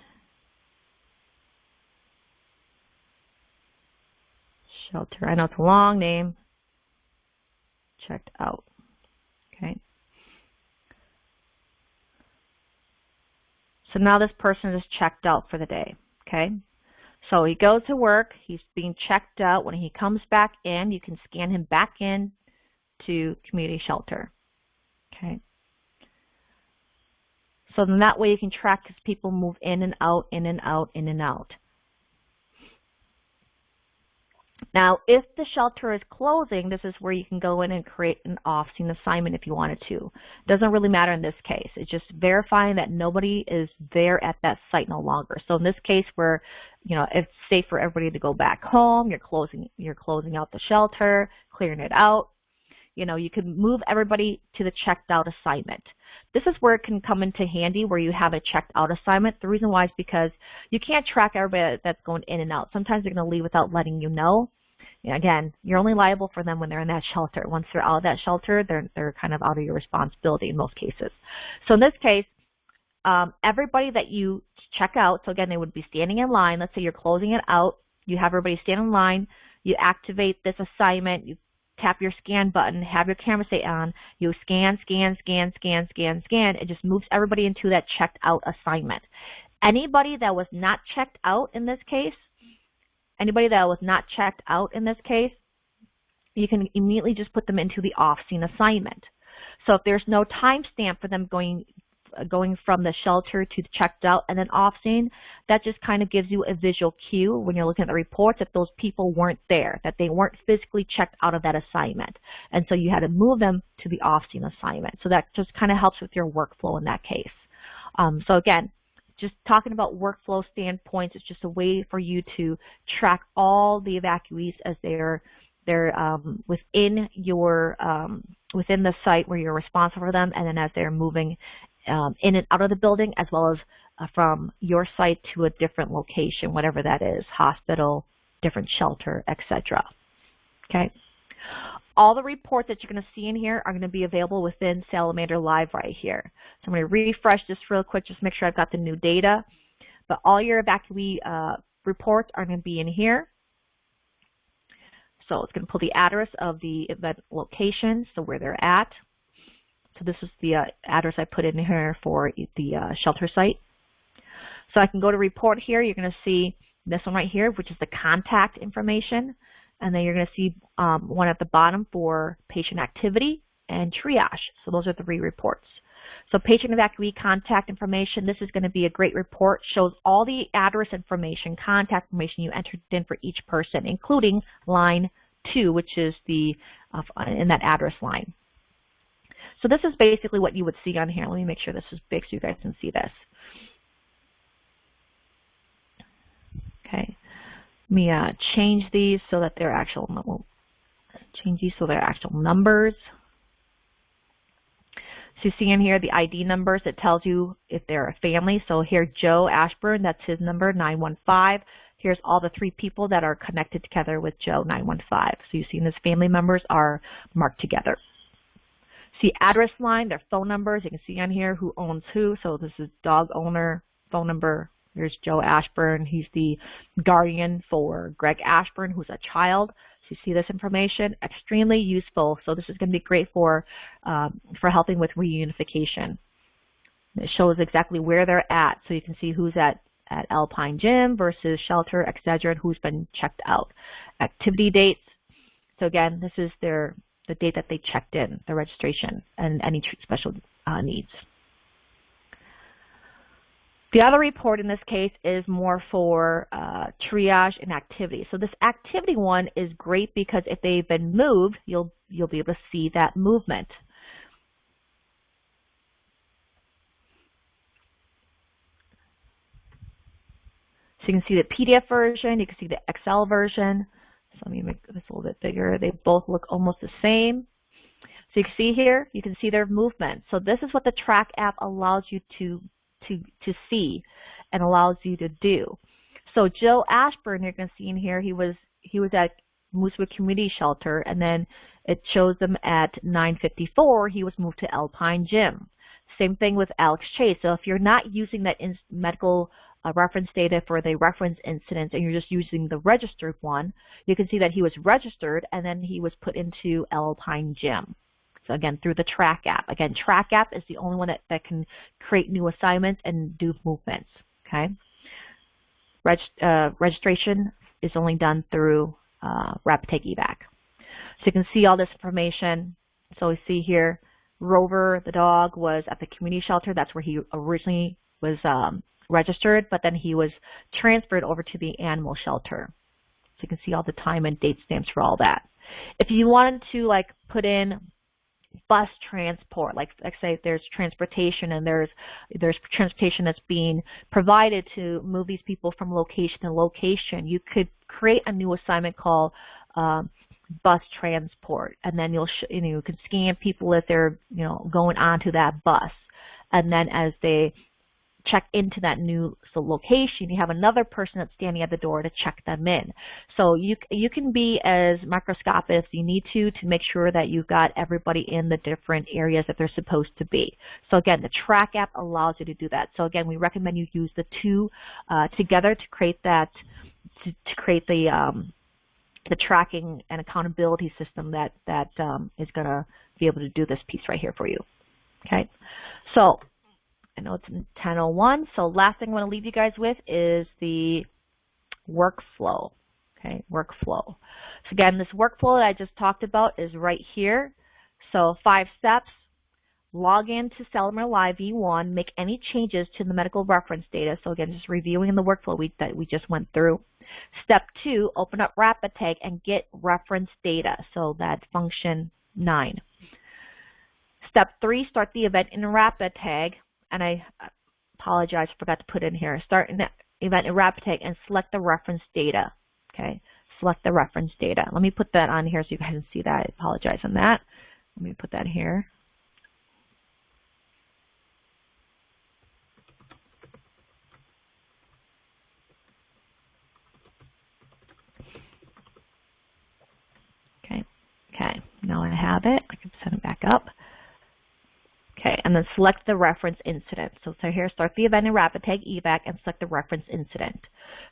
Shelter. I know it's a long name. Checked out. Okay. So now this person is checked out for the day. Okay. So he goes to work. He's being checked out. When he comes back in, you can scan him back in to community shelter. Okay. So then that way you can track as people move in and out, in and out, in and out. Now, if the shelter is closing, this is where you can go in and create an off-scene assignment if you wanted to. Doesn't really matter in this case. It's just verifying that nobody is there at that site no longer. So in this case where, you know, it's safe for everybody to go back home, you're closing out the shelter, clearing it out. You know, you can move everybody to the checked out assignment. This is where it can come into handy where you have a checked out assignment. The reason why is because you can't track everybody that's going in and out. Sometimes they're going to leave without letting you know. And again, you're only liable for them when they're in that shelter. Once they're out of that shelter, they're kind of out of your responsibility in most cases. So in this case, everybody that you check out, so again, they would be standing in line. Let's say you're closing it out. You have everybody stand in line. You activate this assignment. You tap your scan button, have your camera stay on. You scan, scan, scan, scan, scan, scan. It just moves everybody into that checked out assignment. Anybody that was not checked out in this case, you can immediately just put them into the off-scene assignment. So if there's no timestamp for them going from the shelter to the checked out and then off-scene, that just kind of gives you a visual cue when you're looking at the reports that those people weren't there, that they weren't physically checked out of that assignment. And so you had to move them to the off-scene assignment. So that just kind of helps with your workflow in that case. So again, just talking about workflow standpoints, it's just a way for you to track all the evacuees as they're within your within the site where you're responsible for them, and then as they're moving in and out of the building, as well as from your site to a different location, whatever that is, hospital, different shelter, etc. Okay. All the reports that you're going to see in here are going to be available within Salamander Live right here. So I'm going to refresh this real quick, just make sure I've got the new data. But all your evacuee reports are going to be in here. So it's going to pull the address of the event location, so where they're at. So this is the address I put in here for the shelter site. So I can go to report here. You're going to see this one right here, which is the contact information. And then you're going to see one at the bottom for patient activity and triage. So those are the 3 reports. So patient evacuee contact information, this is going to be a great report. Shows all the address information, contact information you entered in for each person, including line 2, which is the in that address line. So this is basically what you would see on here. Let me make sure this is big so you guys can see this. Okay. Let me change these so that they're actual numbers. So you see in here the ID numbers that tells you if they're a family. So here Joe Ashburn, that's his number, 915. Here's all the 3 people that are connected together with Joe, 915. So you see his family members are marked together. See address line, their phone numbers. You can see on here who owns who. So this is dog owner, phone number. Here's Joe Ashburn. He's the guardian for Greg Ashburn, who's a child. So you see this information, extremely useful. So this is going to be great for helping with reunification. It shows exactly where they're at. So you can see who's at Alpine Gym versus shelter, etc., and who's been checked out. Activity dates. So again, this is the date that they checked in, the registration, and any special needs. The other report in this case is more for triage and activity. So this activity one is great because if they've been moved, you'll be able to see that movement. So you can see the PDF version, you can see the Excel version. So let me make this a little bit bigger. They both look almost the same. So you can see here, you can see their movement. So this is what the Track app allows you to see and allows you to do. So Joe Ashburn, you're going to see in here, he was at Moosewood Community Shelter, and then it shows them at 9:54, he was moved to Alpine Gym. Same thing with Alex Chase. So if you're not using that medical reference data for the reference incidents and you're just using the registered one, you can see that he was registered and then he was put into Alpine Gym. So again, through the Track app. Again, Track app is the only one that can create new assignments and do movements. Okay. Registration is only done through Rapidtag EVAC. So you can see all this information. So we see here, Rover, the dog, was at the community shelter. That's where he originally was registered, but then he was transferred over to the animal shelter. So you can see all the time and date stamps for all that. If you wanted to like put in bus transport, like say there's transportation and there's transportation that's being provided to move these people from location to location, you could create a new assignment called bus transport, and then you can scan people if they're going onto that bus, and then as they check into that new location, you have another person that's standing at the door to check them in. So you can be as microscopic as you need to make sure that you've got everybody in the different areas that they're supposed to be. So again, the Track app allows you to do that. So again, we recommend you use the two together to create that, to create the tracking and accountability system that is going to be able to do this piece right here for you. Okay, so I know it's in 10:01, so last thing I want to leave you guys with is the workflow. Okay, workflow. So again, this workflow that I just talked about is right here. So 5 steps. Log in to Salamander Live V1, make any changes to the medical reference data. So again, just reviewing the workflow that we just went through. Step 2, open up Rapidtag and get reference data. So that's function 9. Step 3, start the event in Rapidtag. And I apologize, forgot to put in here. Start an event in Rapidtag and select the reference data. Okay, select the reference data. Let me put that on here so you guys can see that. I apologize on that. Let me put that here. Okay, now I have it. I can set it back up. Okay, and then select the reference incident. So here, start the event in Rapidtag EVAC and select the reference incident.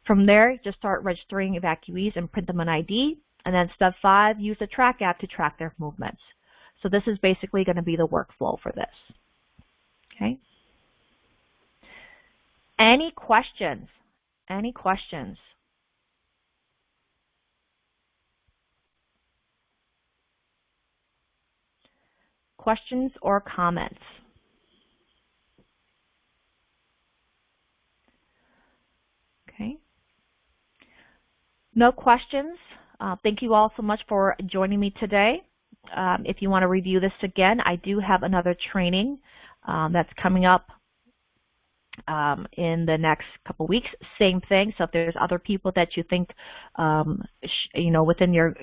From there, just start registering evacuees and print them an ID. And then step 5, use the Track app to track their movements. So this is basically going to be the workflow for this. Okay. Any questions? Any questions? Questions or comments? Okay. No questions. Thank you all so much for joining me today. If you want to review this again, I do have another training that's coming up in the next couple weeks. Same thing. So if there's other people that you think, within your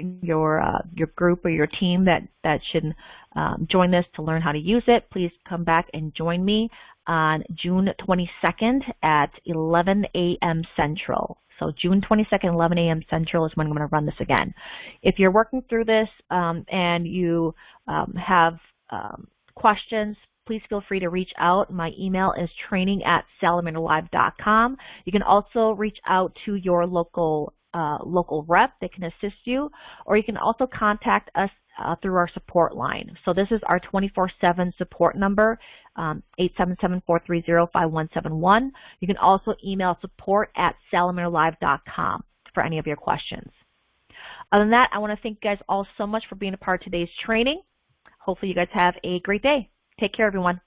group or your team that should join this to learn how to use it, please come back and join me on June 22nd at 11 a.m. Central. So June 22nd, 11 a.m. Central is when I'm going to run this again. If you're working through this and you have questions, please feel free to reach out. My email is training@salamanderlive.com. You can also reach out to your local rep that can assist you, or you can also contact us through our support line. So this is our 24/7 support number, 877-430-5171. You can also email support@salamanderlive.com for any of your questions. Other than that, I want to thank you guys all so much for being a part of today's training. Hopefully you guys have a great day. Take care, everyone.